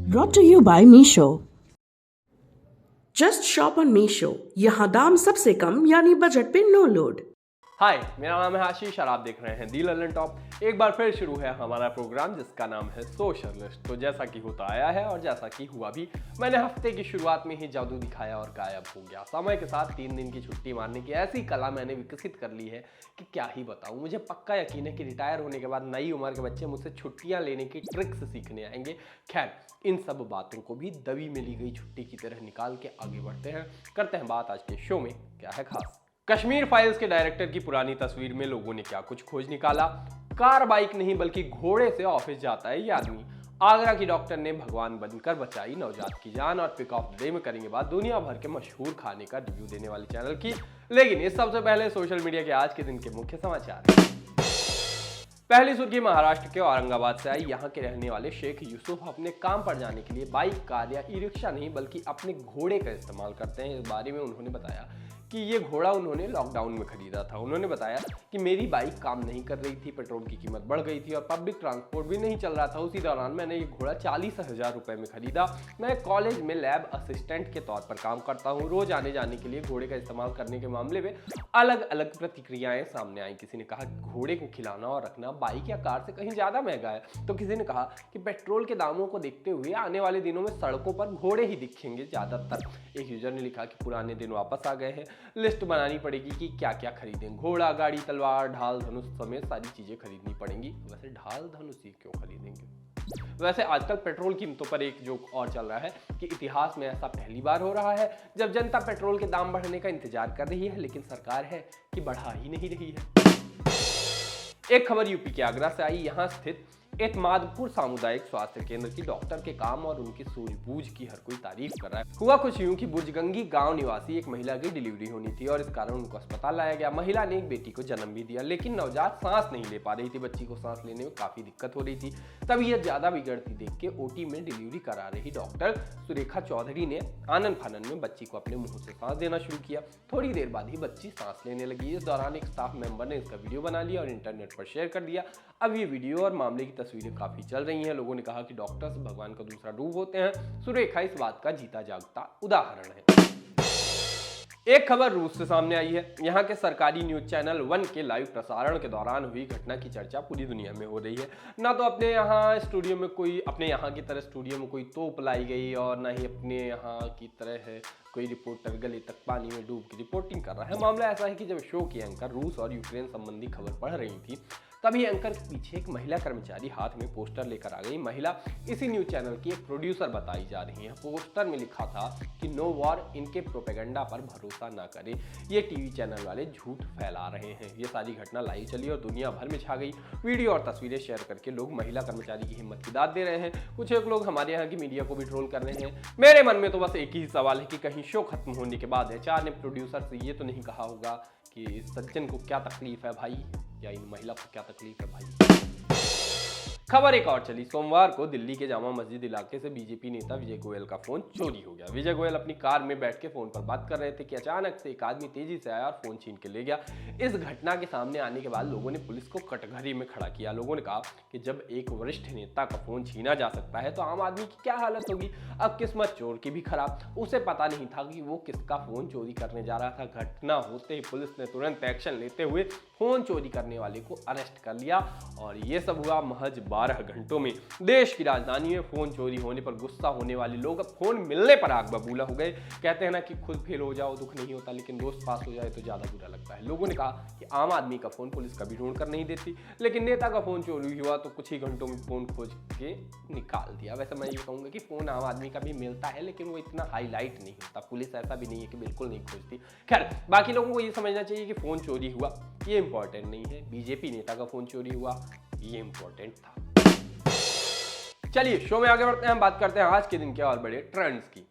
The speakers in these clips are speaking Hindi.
Brought to you by Meesho. Just shop on Meesho, यहाँ दाम सबसे कम यानी बजट पे नो लोड। हाय, मेरा नाम है आशीष और आप देख रहे हैं दी लर्निंग टॉप। एक बार फिर शुरू है हमारा प्रोग्राम जिसका नाम है सोशल लिस्ट। तो जैसा कि होता आया है और जैसा कि हुआ भी, मैंने हफ्ते की शुरुआत में ही जादू दिखाया और गायब हो गया। समय के साथ 3 दिन की छुट्टी मारने की ऐसी कला मैंने विकसित कर ली है कि क्या ही बताऊं। मुझे पक्का यकीन है कि रिटायर होने के बाद नई उम्र के बच्चे मुझसे छुट्टियां लेने की ट्रिक्स सीखने आएंगे। खैर, इन सब बातों को भी दबी में ली गई छुट्टी की तरह निकाल के आगे बढ़ते हैं। करते हैं बात आज के शो में क्या है खास। कश्मीर फाइल्स के डायरेक्टर की पुरानी तस्वीर में लोगों ने क्या कुछ खोज निकाला। कार बाइक नहीं बल्कि घोड़े से ऑफिस जाता है ये आदमी। आगरा की डॉक्टर ने भगवान बनकर बचाई नवजात की जान। और पिक ऑफ द डे में करेंगे बात दुनिया भर के मशहूर खाने का रिव्यू देने वाले चैनल की। लेकिन इस सबसे पहले सोशल मीडिया के आज के दिन के मुख्य समाचार। पहली सुर्खी महाराष्ट्र के औरंगाबाद से आई। यहाँ के रहने वाले शेख यूसुफ अपने काम पर जाने के लिए बाइक, कार या ई रिक्शा नहीं बल्कि अपने घोड़े का इस्तेमाल करते हैं। इस बारे में उन्होंने बताया कि ये घोड़ा उन्होंने लॉकडाउन में खरीदा था। उन्होंने बताया कि मेरी बाइक काम नहीं कर रही थी, पेट्रोल की कीमत बढ़ गई थी और पब्लिक ट्रांसपोर्ट भी नहीं चल रहा था। उसी दौरान मैंने ये घोड़ा 40,000 रुपए में खरीदा। मैं कॉलेज में लैब असिस्टेंट के तौर पर काम करता हूँ। रोज आने जाने के लिए घोड़े का इस्तेमाल करने के मामले में अलग अलग प्रतिक्रियाएं सामने आई। किसी ने कहा घोड़े को खिलाना और रखना बाइक या कार से कहीं ज्यादा महंगा है, तो किसी ने कहा कि पेट्रोल के दामों को देखते हुए आने वाले दिनों में सड़कों पर घोड़े ही दिखेंगे ज्यादातर। एक यूजर ने लिखा कि पुराने दिन वापस आ गए हैं, लिस्ट बनानी पड़ेगी कि क्या क्या खरीदें। घोड़ा, गाड़ी, तलवार, ढाल, धनुष समेत सारी चीजें खरीदनी पड़ेंगी। वैसे ढाल धनुष ही क्यों खरीदेंगे। वैसे आजकल पेट्रोल कीमतों पर एक जोक और चल रहा है कि इतिहास में ऐसा पहली बार हो रहा है जब जनता पेट्रोल के दाम बढ़ने का इंतजार कर रही है, लेकिन सरकार है कि बढ़ा ही नहीं रही है। एक खबर यूपी के आगरा से आई। यहाँ स्थित एतमादपुर सामुदायिक स्वास्थ्य केंद्र की डॉक्टर के काम और उनकी सूझबूझ की हर कोई तारीफ कर रहा है। हुआ कुछ यूं कि बुर्जगंगी गांव निवासी एक महिला की डिलीवरी होनी थी और इस कारण उनको अस्पताल लाया गया। महिला ने एक बेटी को जन्म भी दिया, लेकिन नवजात सांस नहीं ले पा रही थी। बच्ची को सांस लेने में काफी दिक्कत हो रही थी। तबीयत ज्यादा बिगड़ती देख के ओटी में डिलीवरी करा रही डॉक्टर सुरेखा चौधरी ने आनन फानन में बच्ची को अपने मुंह से सांस देना शुरू किया। थोड़ी देर बाद ही बच्ची सांस लेने लगी। इस दौरान एक स्टाफ मेंबर ने इसका वीडियो बना लिया और इंटरनेट पर शेयर कर दिया। अब ये वीडियो और मामले की तस्वीरें काफी चल रही हैं। लोगों ने कहा कि डॉक्टर्स भगवान का दूसरा रूप होते हैं। सुरेखा इस बात का जीता जागता उदाहरण है। एक खबर रूस से सामने आई है। यहाँ के सरकारी न्यूज चैनल 1 के लाइव प्रसारण के दौरान हुई घटना की चर्चा पूरी दुनिया में हो रही है। ना तो अपने यहाँ की तरह स्टूडियो में कोई तोप लाई गई और ना ही अपने यहाँ की तरह है कोई रिपोर्टर गले तक पानी में डूब के रिपोर्टिंग कर रहा है। मामला ऐसा है कि जब शो की एंकर रूस और यूक्रेन संबंधी खबर पढ़ रही थी, तभी एंकर के पीछे एक महिला कर्मचारी हाथ में पोस्टर लेकर आ गई। महिला इसी न्यूज चैनल की एक प्रोड्यूसर बताई जा रही है। पोस्टर में लिखा था कि नो वॉर, इनके प्रोपेगेंडा पर भरोसा ना करें, ये टीवी चैनल वाले झूठ फैला रहे हैं। ये सारी घटना लाइव चली और दुनिया भर में छा गई। वीडियो और तस्वीरें शेयर करके लोग महिला कर्मचारी की हिम्मत की दाद दे रहे हैं। कुछ एक लोग हमारे यहाँ की मीडिया को भी ट्रोल कर रहे हैं। मेरे मन में तो बस एक ही सवाल है कि कहीं शो खत्म होने के बाद एचआर ने प्रोड्यूसर से ये तो नहीं कहा होगा कि इस सज्जन को क्या तकलीफ है भाई, या इन महिला को क्या तकलीफ है भाई। खबर एक और चली। सोमवार को दिल्ली के जामा मस्जिद इलाके से बीजेपी नेता विजय गोयल का फोन चोरी हो गया। विजय गोयल अपनी कार में बैठ के फोन पर बात कर रहे थे कि अचानक से एक आदमी तेजी से आया और फोन छीन के ले गया। इस घटना के सामने आने के बाद लोगों ने पुलिस को कटघरे में खड़ा किया। लोगों ने कहा कि जब एक वरिष्ठ नेता का फोन छीना जा सकता है तो आम आदमी की क्या हालत होगी। अब किस्मत चोर की भी खराब, उसे पता नहीं था कि वो किसका फोन चोरी करने जा रहा था। घटना होते ही पुलिस ने तुरंत एक्शन लेते हुए फोन चोरी करने वाले को अरेस्ट कर लिया और ये सब हुआ महज 12 घंटों में। देश की राजधानी में फोन चोरी होने पर गुस्सा होने वाले लोग अब फोन मिलने पर आग बबूला हो गए। कहते हैं ना कि खुद फेल हो जाओ दुख नहीं होता, लेकिन दोस्त पास हो जाए तो ज्यादा बुरा लगता है। लोगों ने कहा कि आम आदमी का फोन पुलिस कभी ढूंढ कर नहीं देती, लेकिन नेता का फोन चोरी हुआ तो कुछ ही घंटों में फोन खोज के निकाल दिया। वैसे मैं ये कहूंगा कि फोन आम आदमी का भी मिलता है, लेकिन वो इतना हाईलाइट नहीं होता। पुलिस ऐसा भी नहीं है कि बिल्कुल नहीं खोजती। खैर, बाकी लोगों को ये समझना चाहिए कि फोन चोरी हुआ ये इंपॉर्टेंट नहीं है, बीजेपी नेता का फोन चोरी हुआ ये इंपॉर्टेंट था। चलिए शो में आगे बढ़ते हैं। हम बात करते हैं आज के दिन के और बड़े ट्रेंड्स की।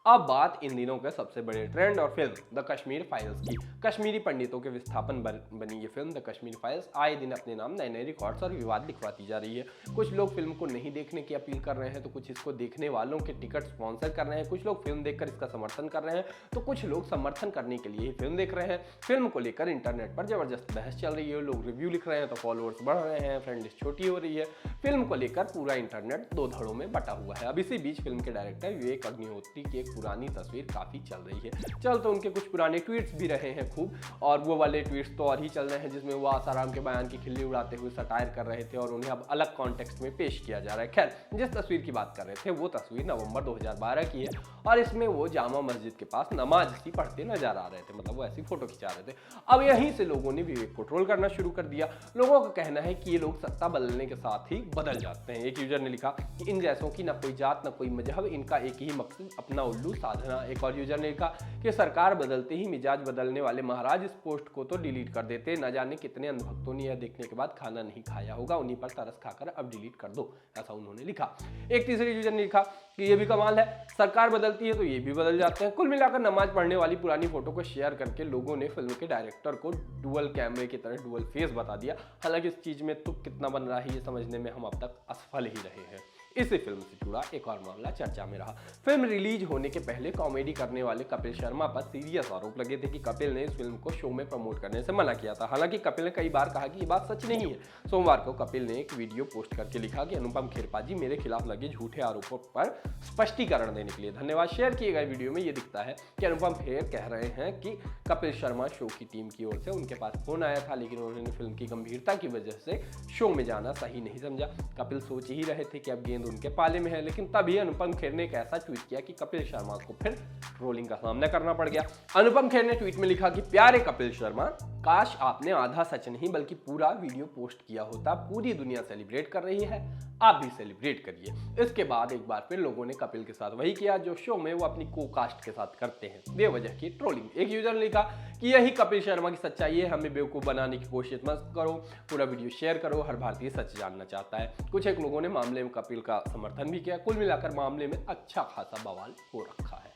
अब बात इन दिनों के सबसे बड़े ट्रेंड और फिल्म द कश्मीर फाइल्स की। कश्मीरी पंडितों के विस्थापन बनी ये फिल्म द कश्मीर फाइल्स आए दिन अपने नाम नए नए रिकॉर्ड्स और विवाद लिखवाती जा रही है। कुछ लोग फिल्म को नहीं देखने की अपील कर रहे हैं, तो कुछ इसको देखने वालों के टिकट स्पॉन्सर कर रहे हैं, कुछ लोग फिल्म देखकर इसका समर्थन कर रहे हैं, तो कुछ लोग समर्थन करने के लिए ही फिल्म देख रहे हैं। फिल्म को लेकर इंटरनेट पर जबरदस्त बहस चल रही है, लोग रिव्यू लिख रहे हैं तो फॉलोअर्स बढ़ रहे हैं, फ्रेंड लिस्ट छोटी हो रही है। फिल्म को लेकर पूरा इंटरनेट दो धड़ों में बटा हुआ है। अब इसी बीच फिल्म के डायरेक्टर विवेक अग्निहोत्री की एक पुरानी तस्वीर काफी चल रही है। चल तो उनके कुछ पुराने ट्वीट्स भी रहे हैं खूब, और वो वाले ट्वीट्स तो और ही चल रहे हैं जिसमें वो आसाराम के बयान की खिल्ली उड़ाते हुए सटायर कर रहे थे और उन्हें अब अलग कॉन्टेक्स्ट में पेश किया जा रहा है। खैर, जिस तस्वीर की बात कर रहे थे वो तस्वीर नवंबर 2012 की है और इसमें वो जामा मस्जिद के पास नमाज सी पढ़ते नजर आ रहे थे, मतलब वो ऐसी फोटो खिंचा रहे थे। अब यहीं से लोगों ने विवेक को ट्रोल करना शुरू कर दिया। लोगों का कहना है कि ये लोग सत्ता बदलने के साथ ही बदल जाते हैं। एक यूजर ने लिखा कि इन जैसों की ना कोई जात ना कोई मजहब, इनका एक ही मकसद अपना उल्लू साधना। एक और यूजर ने लिखा कि सरकार बदलते ही मिजाज बदलने वाले महाराज इस पोस्ट को तो डिलीट कर देते, न जाने कितने अंधभक्तों ने यह देखने के बाद खाना नहीं खाया होगा, उन्हीं पर तरस खाकर अब डिलीट कर दो, ऐसा उन्होंने लिखा। एक तीसरे यूजर ने लिखा कि ये भी कमाल है, सरकार बदलती है तो ये भी बदल जाते हैं। कुल मिलाकर नमाज पढ़ने वाली पुरानी फोटो को शेयर करके लोगों ने फिल्म के डायरेक्टर को डुअल कैमरे की तरह डुअल फेस बता दिया। हालांकि इस चीज में तुक कितना बन रहा है ये समझने में हम अब तक असफल ही रहे हैं। इसी फिल्म से जुड़ा एक और मामला चर्चा में रहा। फिल्म रिलीज होने के पहले कॉमेडी करने वाले कपिल शर्मा पर सीरियस आरोप लगे थे कि कपिल ने इस फिल्म को शो में प्रमोट करने से मना किया था। हालांकि कपिल ने कई बार कहा कि ये बात सच नहीं है। सोमवार को कपिल ने एक वीडियो पोस्ट करके लिखा कि अनुपम खेर जी मेरे खिलाफ लगे झूठे आरोपों पर स्पष्टीकरण देने के लिए धन्यवाद। शेयर किए गए वीडियो में ये दिखता है कि अनुपम खेर कह रहे हैं कि कपिल शर्मा शो की टीम की ओर से उनके पास फोन आया था, लेकिन उन्होंने फिल्म की गंभीरता की वजह से शो में जाना सही नहीं समझा। कपिल सोच ही रहे थे कि अब गेंद उनके पाले में है, लेकिन तभी अनुपम खेर ने एक ऐसा ट्वीट किया कि कपिल शर्मा को फिर ट्रोलिंग का सामना करना पड़ गया। अनुपम खेर ने ट्वीट में लिखा कि प्यारे कपिल शर्मा, काश आपने आधा सच नहीं बल्कि पूरा वीडियो पोस्ट किया होता। पूरी दुनिया सेलिब्रेट कर रही है, आप भी सेलिब्रेट करिए। इसके बाद एक बार फिर लोगों ने कपिल के साथ वही किया जो शो में वो अपनी को कास्ट के साथ करते हैं, बेवजह की ट्रोलिंग। एक यूजर ने लिखा कि यही कपिल शर्मा की सच्चाई है, हमें बेवकूफ बनाने की कोशिश मत करो, पूरा वीडियो शेयर करो, हर भारतीय सच जानना चाहता है। कुछ एक लोगों ने मामले में कपिल का समर्थन भी किया। कुल मिलाकर मामले में अच्छा खासा बवाल हो रखा है।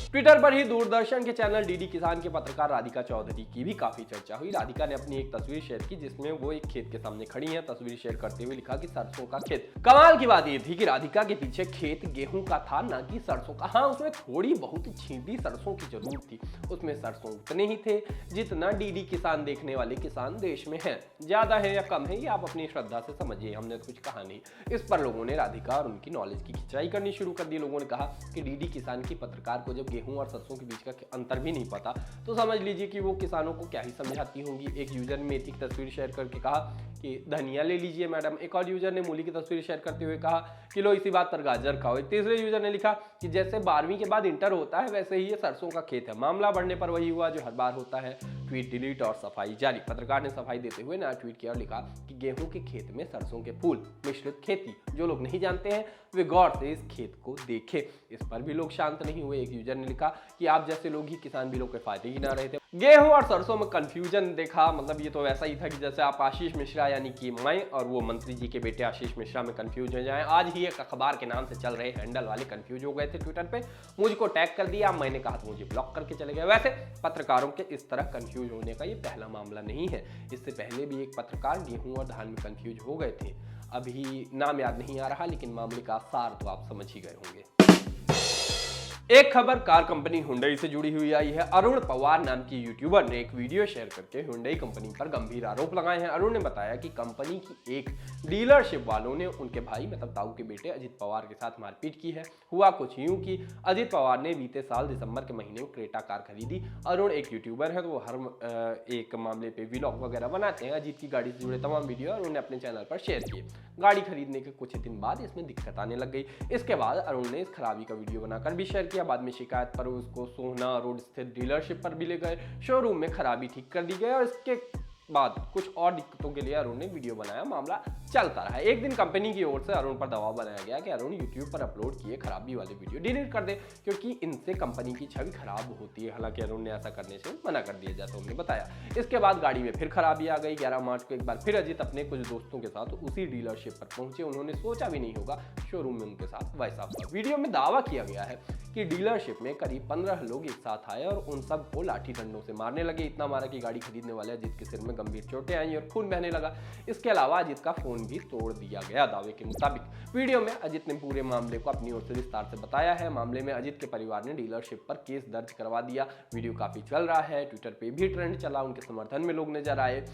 ट्विटर पर ही दूरदर्शन के चैनल डीडी किसान के पत्रकार राधिका चौधरी की भी काफी चर्चा हुई। राधिका ने अपनी एक तस्वीर शेयर की जिसमें वो एक खेत के सामने खड़ी हैं। तस्वीर शेयर करते हुए लिखा कि सरसों का खेत। कमाल की बात ये थी कि राधिका के पीछे खेत गेहूं का था, ना कि सरसों का। हाँ, उसमें थोड़ी बहुत छींटी सरसों की जरूर थी। उसमें सरसों उतने ही थे जितना डीडी किसान देखने वाले किसान देश में हैं। ज्यादा है या कम है ये आप अपनी श्रद्धा से समझिए, हमने तो कुछ कहा नहीं। इस पर लोगों ने राधिका और उनकी नॉलेज की खिंचाई करनी शुरू कर दी। लोगों ने कहा कि डीडी किसान की पत्रकार को जब गेहूं और सरसों के बीच का अंतर भी नहीं पता तो समझ लीजिए कि वो किसानों को क्या ही समझाती होंगी। एक यूजर ने मेथी की तस्वीर शेयर करके कहा कि धनिया ले लीजिए मैडम। एक और यूजर ने मूली की तस्वीर शेयर करते हुए कहा कि लो इसी बात पर गाजर खाओ। एक तीसरे यूजर ने लिखा कि जैसे 12वीं के बाद इंटर होता है वैसे ही ये सरसों का खेत है, मामला बढ़ने पर वही हुआ जो हर बार होता है। ट्वीट डिलीट और सफाई जारी। पत्रकार ने सफाई देते हुए नया ट्वीट किया और लिखा कि गेहूं के खेत में सरसों के फूल मिश्रित खेती। जो लोग नहीं जानते हैं वे गौर से इस खेत को देखें। इस पर भी लोग शांत नहीं हुए। एक यूजर ने लिखा कि आप जैसे लोग ही किसान बिलों के फायदे ही ना रहे थे। गेहूं और सरसों में कंफ्यूजन देखा, मतलब ये तो वैसा ही था कि जैसे आप आशीष मिश्रा यानी कि मैं और वो मंत्री जी के बेटे आशीष मिश्रा में कंफ्यूज हो जाएं। आज ही एक अखबार के नाम से चल रहे हैंडल वाले कंफ्यूज हो गए थे ट्विटर पे, मुझको टैग कर दिया, मैंने कहा तो मुझे ब्लॉक करके चले गए। वैसे पत्रकारों के इस तरह कंफ्यूज होने का ये पहला मामला नहीं है। इससे पहले भी एक पत्रकार गेहूं और धान में कंफ्यूज हो गए थे। अभी नाम याद नहीं आ रहा, लेकिन मामले का सार तो आप समझ ही गए होंगे। एक खबर कार कंपनी हुंडई से जुड़ी हुई आई है। अरुण पवार नाम की यूट्यूबर ने एक वीडियो शेयर करके हुंडई कंपनी पर गंभीर आरोप लगाए हैं। अरुण ने बताया कि कंपनी की एक डीलरशिप वालों ने उनके भाई मतलब ताऊ के बेटे अजित पवार के साथ मारपीट की है। हुआ कुछ यूं कि अजित पवार ने बीते साल दिसंबर के महीने में क्रेटा कार खरीदी। अरुण एक यूट्यूबर है तो वो हर एक मामले पे व्लॉग वगैरह बनाते हैं। अजित की गाड़ी से जुड़े तमाम वीडियो उन्होंने अपने चैनल पर शेयर किए। गाड़ी खरीदने के कुछ दिन बाद इसमें दिक्कत आने लग गई। इसके बाद अरुण ने इस खराबी का वीडियो बनाकर भी शेयर किया। बाद में शिकायत पर उसको सोहना रोड स्थित डीलरशिप पर भी ले गए। शोरूम में खराबी ठीक कर दी गई और इसके बाद कुछ और दिक्कतों के लिए अरुण ने वीडियो बनाया। मामला चलता रहा। एक दिन कंपनी की ओर से अरुण पर दबाव बनाया गया कि अरुण यूट्यूब पर अपलोड किए खराबी वाले वीडियो डिलीट कर दे, क्योंकि इनसे कंपनी की छवि खराब होती है। हालांकि अरुण ने ऐसा करने से मना कर दिया, जैसा हमने बताया। इसके बाद गाड़ी में फिर खराबी आ गई। 11 मार्च को एक बार फिर अजित अपने कुछ दोस्तों के साथ उसी डीलरशिप पर पहुंचे। उन्होंने सोचा भी नहीं होगा शोरूम में उनके साथ वैसा हुआ। वीडियो में दावा किया गया है कि डीलरशिप में करीब 15 लोग एक साथ आए और उन सबको लाठी डंडों से मारने लगे। इतना मारा कि गाड़ी खरीदने वाले अजित के सिर में गंभीर चोटें आई और खून बहने लगा। इसके अलावा अजित का फोन भी तोड़ दिया गया दावे के मुताबिक। वीडियो में अजित ने पूरे मामले को अपनी ओर से विस्तार से बताया है। मामले में अजित के परिवार ने डीलरशिप पर केस दर्ज करवा दिया। वीडियो काफी चल रहा है, ट्विटर पे भी ट्रेंड चला, उनके समर्थन में लोग नजर आए।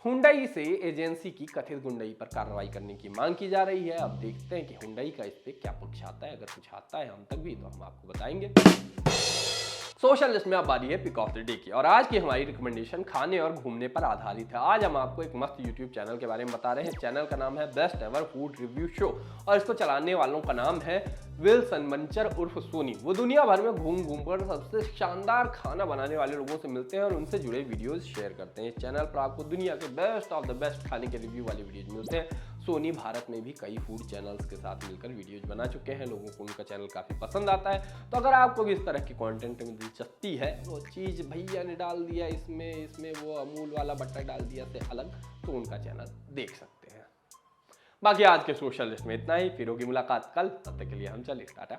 हुंडई से एजेंसी की कथित गुंडई पर कार्रवाई करने की मांग की जा रही है। अब देखते हैं कि हुंडई का इस पे क्या पक्ष आता है। अगर कुछ आता है हम तक भी तो हम आपको बताएंगे। सोशल लिस्ट में अब बारी है पिक ऑफ द डे की, और आज की हमारी रिकमेंडेशन खाने और घूमने पर आधारित है। आज हम आपको एक मस्त यूट्यूब चैनल के बारे में बता रहे हैं। चैनल का नाम है best ever food review show और इसको चलाने वालों का नाम है विल्सन मंचर उर्फ सोनी। वो दुनिया भर में घूम घूम कर सबसे शानदार खाना बनाने वाले लोगों से मिलते हैं और उनसे जुड़े वीडियोस शेयर करते हैं। इस चैनल पर आपको दुनिया के बेस्ट ऑफ द बेस्ट खाने के रिव्यू वाले वीडियोज मिलते हैं। सोनी भारत में भी कई फूड चैनल्स के साथ मिलकर वीडियोज बना चुके हैं। लोगों को उनका चैनल काफ़ी पसंद आता है। तो अगर आपको भी इस तरह की कंटेंट में दिलचस्पी है, वो चीज़ भैया ने डाल दिया इसमें वो अमूल वाला बटर डाल दिया से अलग, तो उनका चैनल देख सकते हैं। बाकी आज के सोशल लिस्ट में इतना ही। फिर होगी मुलाकात कल, तब तक के लिए हम चले टाटा।